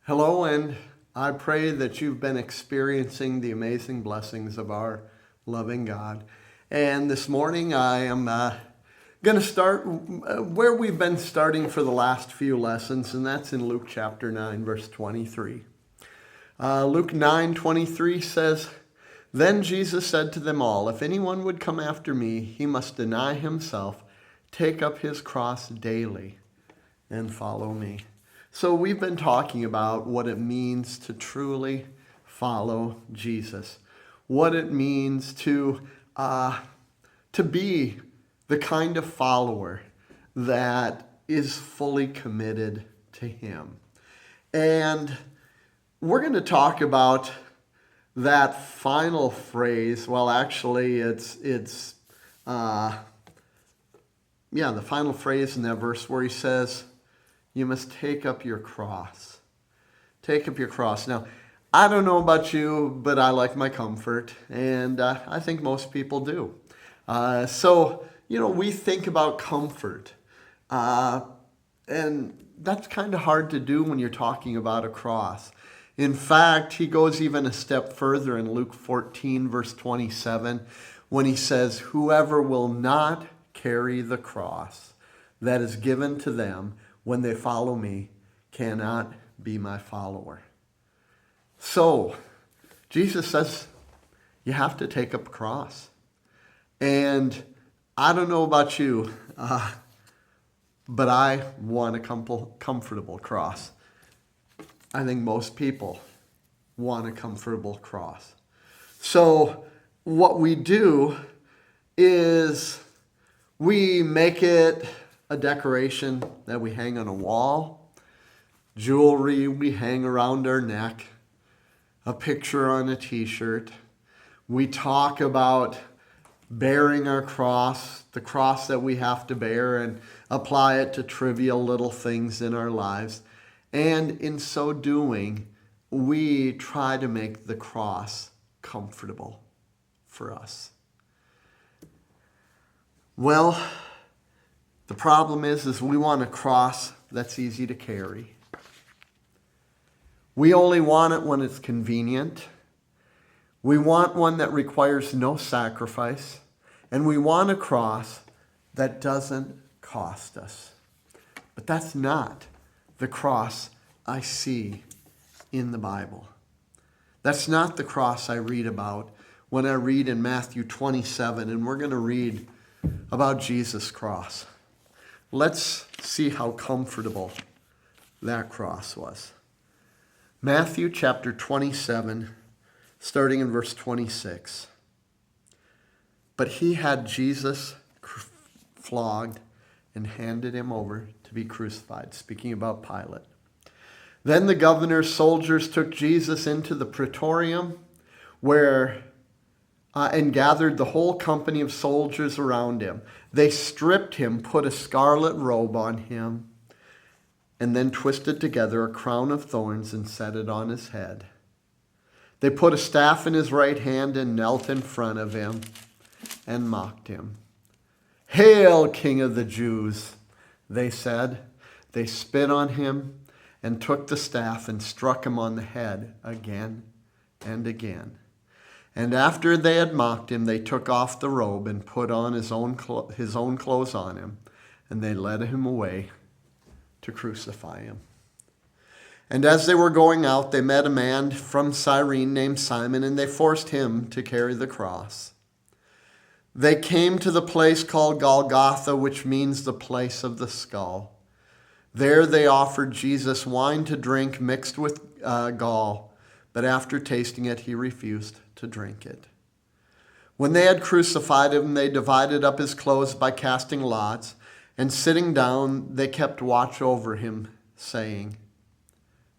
Hello, and I pray that you've been experiencing the amazing blessings of our loving God. And this morning I am going to start where we've been starting for the last few lessons, and that's in Luke chapter 9, verse 23. Luke 9:23 says, "Then Jesus said to them all, 'If anyone would come after me, he must deny himself, take up his cross daily, and follow me.'" So we've been talking about what it means to truly follow Jesus, what it means to be the kind of follower that is fully committed to Him. And we're going to talk about that final phrase. Well, actually, it's the final phrase in that verse where he says, "You must take up your cross." Take up your cross. Now, I don't know about you, but I like my comfort, and I think most people do. We think about comfort, and that's kind of hard to do when you're talking about a cross. In fact, he goes even a step further in Luke 14, verse 27, when he says, "Whoever will not carry the cross that is given to them when they follow me cannot be my follower." So, Jesus says you have to take up a cross. And I don't know about you, but I want a comfortable cross. I think most people want a comfortable cross. So what we do is we make it a decoration that we hang on a wall, jewelry we hang around our neck, a picture on a t-shirt. We talk about bearing our cross, the cross that we have to bear, and apply it to trivial little things in our lives. And in so doing, we try to make the cross comfortable for us. Well, the problem is we want a cross that's easy to carry. We only want it when it's convenient. We want one that requires no sacrifice. And we want a cross that doesn't cost us. But that's not the cross I see in the Bible. That's not the cross I read about when I read in Matthew 27, and we're going to read about Jesus' cross. Let's see how comfortable that cross was. Matthew chapter 27, starting in verse 26. "But he had Jesus flogged and handed him over to be crucified," speaking about Pilate. "Then the governor's soldiers took Jesus into the praetorium and gathered the whole company of soldiers around him. They stripped him, put a scarlet robe on him, and then twisted together a crown of thorns and set it on his head. They put a staff in his right hand and knelt in front of him and mocked him. 'Hail, King of the Jews,' they said. They spit on him and took the staff and struck him on the head again and again. And after they had mocked him, they took off the robe and put on his own clothes on him, and they led him away to crucify him. And as they were going out, they met a man from Cyrene named Simon, and they forced him to carry the cross. They came to the place called Golgotha, which means the place of the skull. There they offered Jesus wine to drink mixed with gall, but after tasting it, he refused to drink it. When they had crucified him, they divided up his clothes by casting lots, and sitting down, they kept watch over him,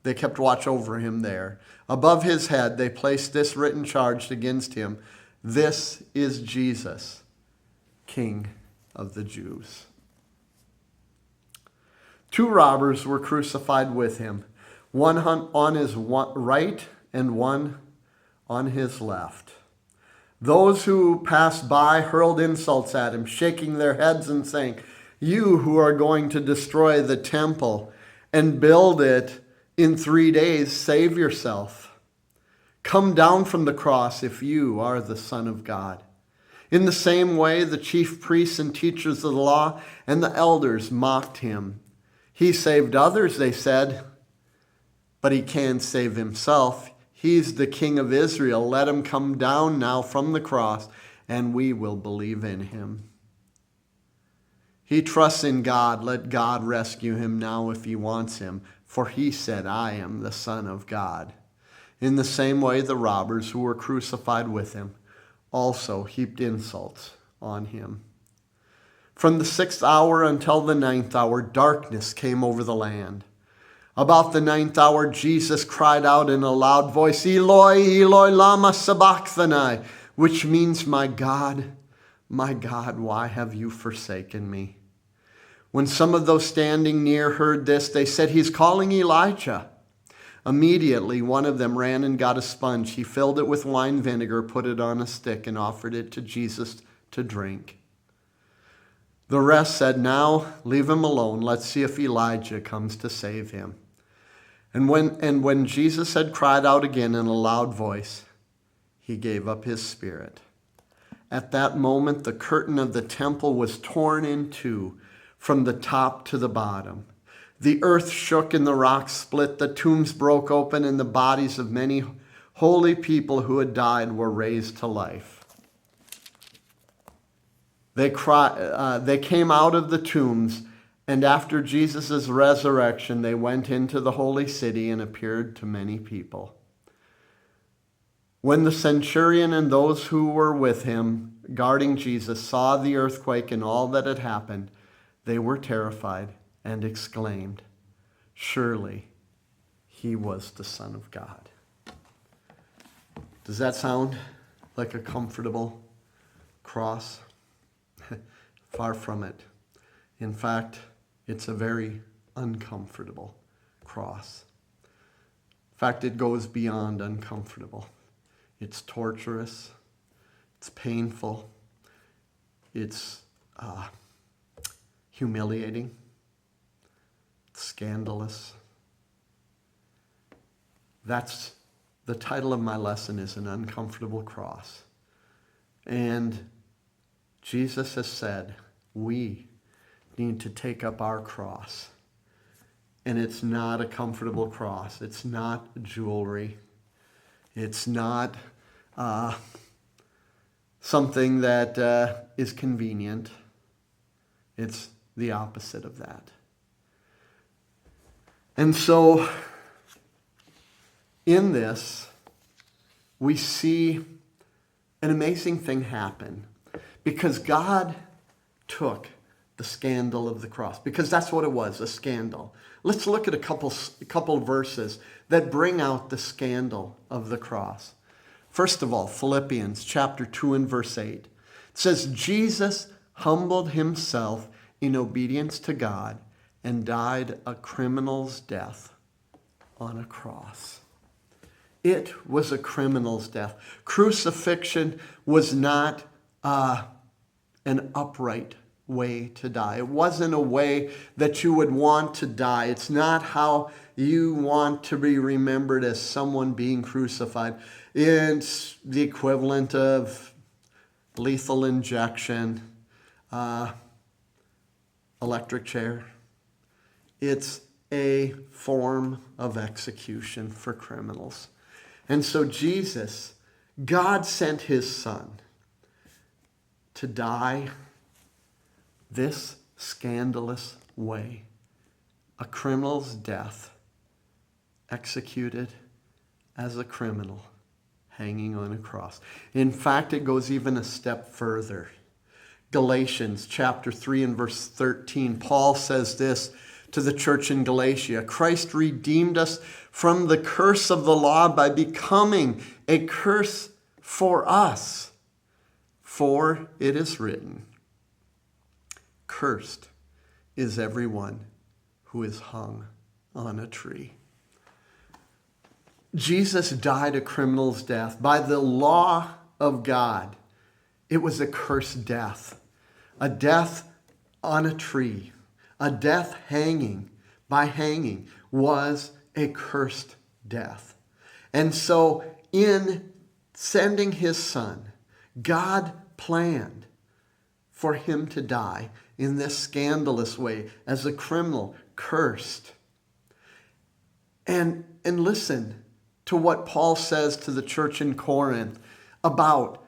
there. Above his head, they placed this written charge against him: 'This is Jesus, King of the Jews.' 2 robbers were crucified with him, one on his right and one on his left. Those who passed by hurled insults at him, shaking their heads and saying, 'You who are going to destroy the temple and build it in 3 days save yourself. Come down from the cross if you are the Son of God." In the same way, the chief priests and teachers of the law and the elders mocked him. "He saved others," they said, "but he can't save himself. He's the King of Israel. Let him come down now from the cross, and we will believe in him." He trusts in God. Let God rescue him now if he wants him, for he said, "I am the Son of God." In the same way, the robbers who were crucified with him also heaped insults on him. From the 6th hour until the 9th hour, darkness came over the land. About the 9th hour, Jesus cried out in a loud voice, "Eloi, Eloi, lama sabachthani," which means, my God, why have you forsaken me?" When some of those standing near heard this, they said, "He's calling Elijah." Immediately, one of them ran and got a sponge. He filled it with wine vinegar, put it on a stick, and offered it to Jesus to drink. The rest said, "Now leave him alone. Let's see if Elijah comes to save him." And when Jesus had cried out again in a loud voice, he gave up his spirit. At that moment, the curtain of the temple was torn in two from the top to the bottom. The earth shook and the rocks split. The tombs broke open and the bodies of many holy people who had died were raised to life. They came out of the tombs, and after Jesus' resurrection, they went into the holy city and appeared to many people. When the centurion and those who were with him guarding Jesus saw the earthquake and all that had happened, they were terrified and exclaimed, "Surely he was the Son of God." Does that sound like a comfortable cross? Far from it. In fact, it's a very uncomfortable cross. In fact, it goes beyond uncomfortable. It's torturous. It's painful. It's humiliating. It's scandalous. That's the title of my lesson, is An Uncomfortable Cross. And Jesus has said we need to take up our cross. And it's not a comfortable cross. It's not jewelry. It's not something that is convenient. It's the opposite of that. And so, in this, we see an amazing thing happen. Because God took the scandal of the cross. Because that's what it was, a scandal. Let's look at a couple verses that bring out the scandal of the cross. First of all, Philippians chapter 2 and verse 8. It says, "Jesus humbled himself in obedience to God and died a criminal's death on a cross." It was a criminal's death. Crucifixion was not an upright way to die. It wasn't a way that you would want to die. It's not how you want to be remembered as someone being crucified. It's the equivalent of lethal injection, electric chair. It's a form of execution for criminals. And so Jesus, God sent his Son to die this scandalous way, a criminal's death, executed as a criminal, hanging on a cross. In fact, it goes even a step further. Galatians chapter 3 and verse 13, Paul says this to the church in Galatia: "Christ redeemed us from the curse of the law by becoming a curse for us. For it is written, cursed is everyone who is hung on a tree." Jesus died a criminal's death. By the law of God, it was a cursed death. A death on a tree. A death by hanging was a cursed death. And so in sending his son, God planned for him to die in this scandalous way as a criminal, cursed. And listen to what Paul says to the church in Corinth about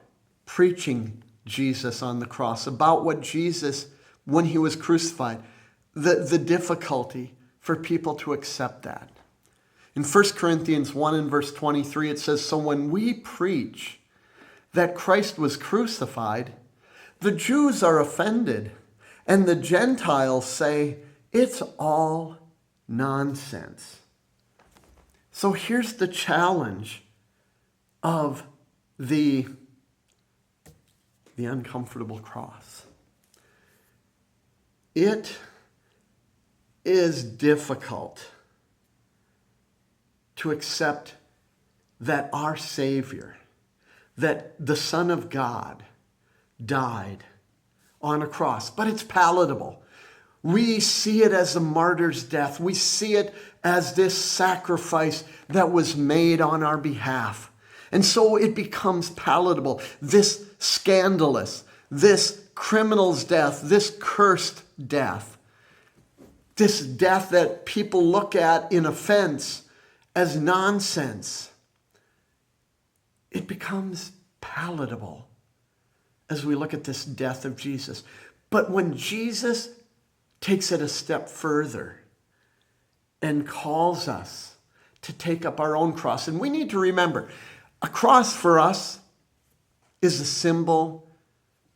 preaching Jesus on the cross, about what Jesus, when he was crucified, the difficulty for people to accept that. In 1 Corinthians 1 and verse 23, it says, "So when we preach that Christ was crucified, the Jews are offended, and the Gentiles say, it's all nonsense." So here's the challenge of the uncomfortable cross. It is difficult to accept that our Savior, that the Son of God, died on a cross, but it's palatable. We see it as a martyr's death. We see it as this sacrifice that was made on our behalf. And so it becomes palatable. This scandalous, this criminal's death, this cursed death, this death that people look at in offense as nonsense, it becomes palatable as we look at this death of Jesus. But when Jesus takes it a step further and calls us to take up our own cross, and we need to remember, a cross for us is a symbol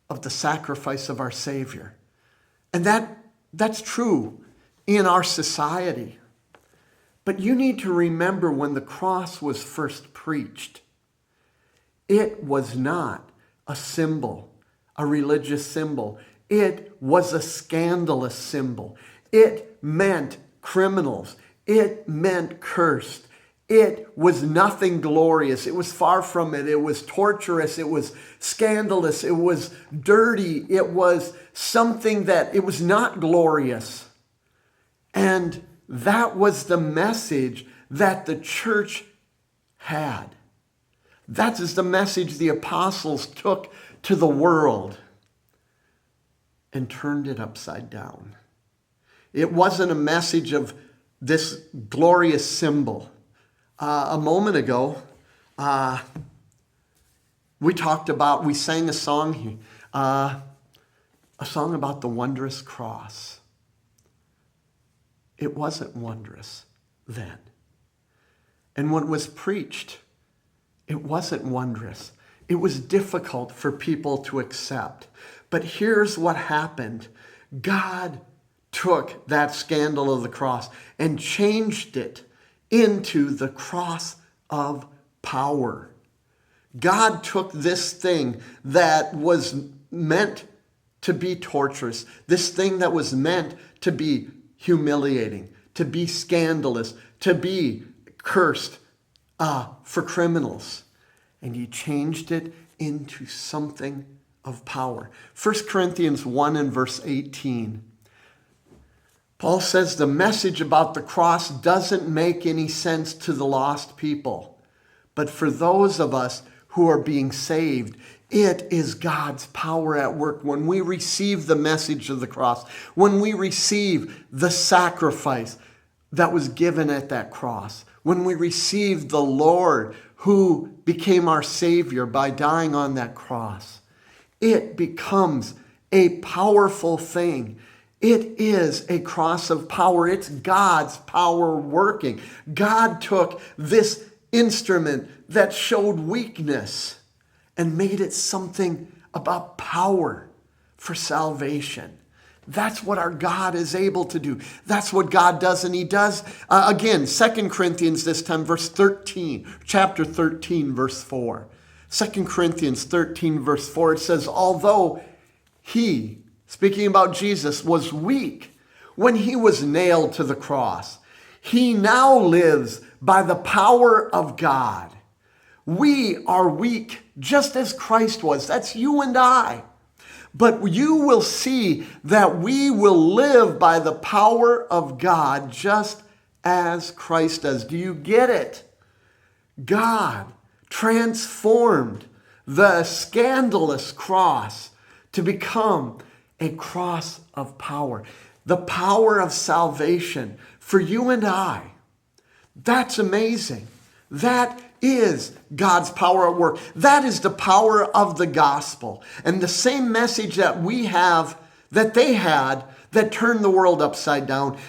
of the sacrifice of our Savior. And that's true in our society. But you need to remember when the cross was first preached, it was not a symbol, a religious symbol. It was a scandalous symbol. It meant criminals. It meant cursed. It was nothing glorious. It was far from it. It was torturous. It was scandalous. It was dirty. It was something that it was not glorious. And that was the message that the church had. That is the message the apostles took to the world and turned it upside down. It wasn't a message of this glorious symbol. A moment ago, we sang a song here, a song about the wondrous cross. It wasn't wondrous then. And when it was preached, it wasn't wondrous. It was difficult for people to accept. But here's what happened. God took that scandal of the cross and changed it into the cross of power. God took this thing that was meant to be torturous, this thing that was meant to be humiliating, to be scandalous, to be cursed for criminals. And he changed it into something of power. 1 Corinthians 1 and verse 18. Paul says the message about the cross doesn't make any sense to the lost people. But for those of us who are being saved, it is God's power at work when we receive the message of the cross, when we receive the sacrifice that was given at that cross, when we receive the Lord who became our Savior by dying on that cross. It becomes a powerful thing. It is a cross of power. It's God's power working. God took this instrument that showed weakness and made it something about power for salvation. That's what our God is able to do. That's what God does, and he does, again, 2 Corinthians this time, verse 13, chapter 13, verse 4. 2 Corinthians 13, verse 4, it says, although he, speaking about Jesus, was weak when he was nailed to the cross, he now lives by the power of God. We are weak just as Christ was. That's you and I. But you will see that we will live by the power of God just as Christ does. Do you get it? God transformed the scandalous cross to become a cross of power. The power of salvation for you and I. That's amazing. That is God's power at work. That is the power of the gospel. And the same message that we have, that they had, that turned the world upside down,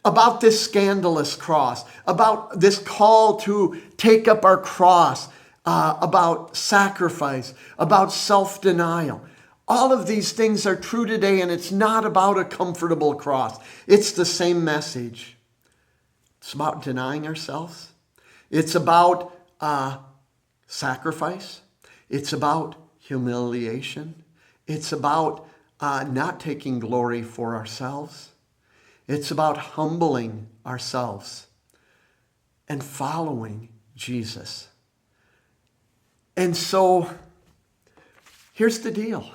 about this scandalous cross, about this call to take up our cross, about sacrifice, about self-denial. All of these things are true today, and it's not about a comfortable cross. It's the same message. It's about denying ourselves. It's about sacrifice. It's about humiliation. It's about not taking glory for ourselves. It's about humbling ourselves and following Jesus. And so, here's the deal.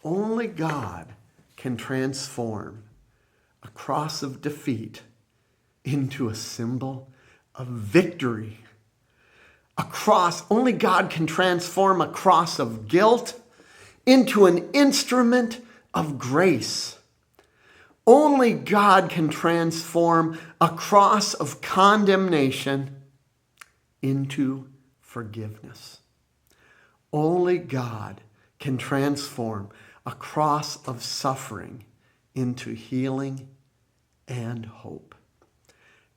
Only God can transform a cross of defeat into a symbol of victory. A cross, only God can transform a cross of guilt into an instrument of grace. Only God can transform a cross of condemnation into forgiveness. Only God can transform a cross of suffering into healing and hope.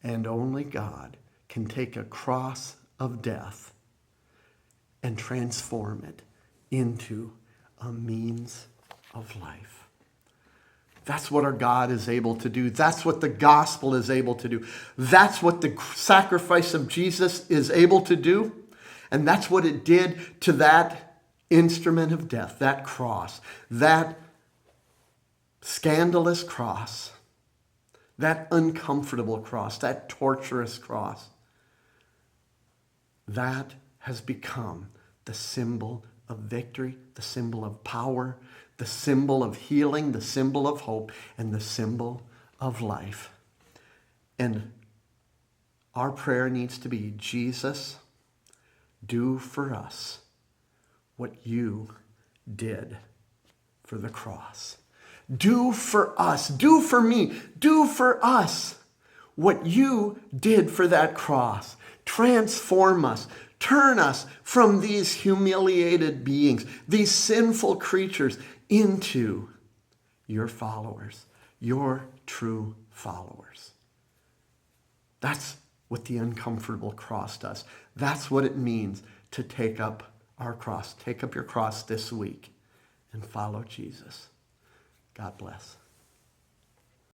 And only God can take a cross of death and transform it into a means of life. That's what our God is able to do. That's what the gospel is able to do. That's what the sacrifice of Jesus is able to do. And that's what it did to that instrument of death, that cross, that scandalous cross, that uncomfortable cross, that torturous cross. That has become the symbol of victory, the symbol of power, the symbol of healing, the symbol of hope, and the symbol of life. And our prayer needs to be, Jesus, do for us what you did for the cross. Do for us, do for me, do for us what you did for that cross. Transform us. Turn us from these humiliated beings, these sinful creatures, into your followers, your true followers. That's what the uncomfortable cross does. That's what it means to take up our cross. Take up your cross this week and follow Jesus. God bless.